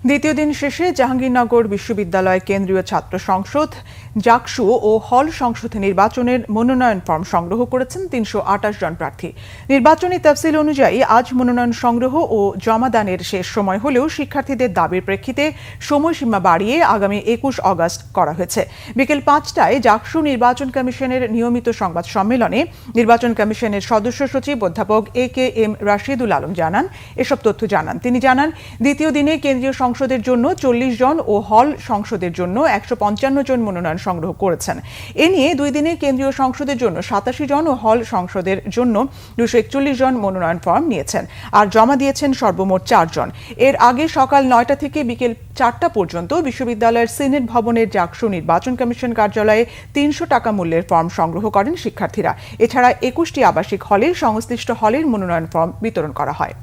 দ্বিতীয় দিন শেষে জাহাঙ্গীরনগর বিশ্ববিদ্যালয় কেন্দ্রীয় ছাত্র সংসদ জাকসু ও হল সংসদ নির্বাচনের মনোনয়ন ফর্ম সংগ্রহ করেছেন ৩২৮ জন প্রার্থী। নির্বাচনী তফসিল অনুযায়ী আজ মনোনয়ন সংগ্রহ ও জমাদানের শেষ সময় হলেও শিক্ষার্থীদের দাবির প্রেক্ষিতে সময়সীমা বাড়িয়ে আগামী ২১ আগস্ট করা হয়েছে। বিকেল ৫টায় জাকসু নির্বাচন কমিশনের নিয়মিত সংবাদ সম্মেলনে নির্বাচন কমিশনের সদস্য সচিব অধ্যাপক AKM রাশিদুল আলম এসব তথ্য জানান। তিনি জানান, দ্বিতীয় দিনে কেন্দ্রীয় সংসদের জন্য ৪০ জন ও হল সংসদের জন্য ১৫৫ জন মনোনয়ন সংগ্রহ করেছেন। এ নিয়ে দুই দিনে কেন্দ্রীয় সংসদের জন্য ৮৭ জন ও হল সংসদের জন্য ২৪১ জন মনোনয়ন ফর্ম নিয়েছেন আর জমা দিয়েছেন সর্বমোট ৪ জন। এর আগে সকাল ৯টা থেকে বিকেল ৪টা পর্যন্ত বিশ্ববিদ্যালয়ের সিনেট ভবনের জাকসু নির্বাচন কমিশন কার্যালয়ে ৩০০ টাকা মূল্যের ফর্ম সংগ্রহ করেন শিক্ষার্থীরা। এছাড়া ২১টি আবাসিক হলে সংশ্লিষ্ট হলের মনোনয়ন ফর্ম বিতরণ করা হয়।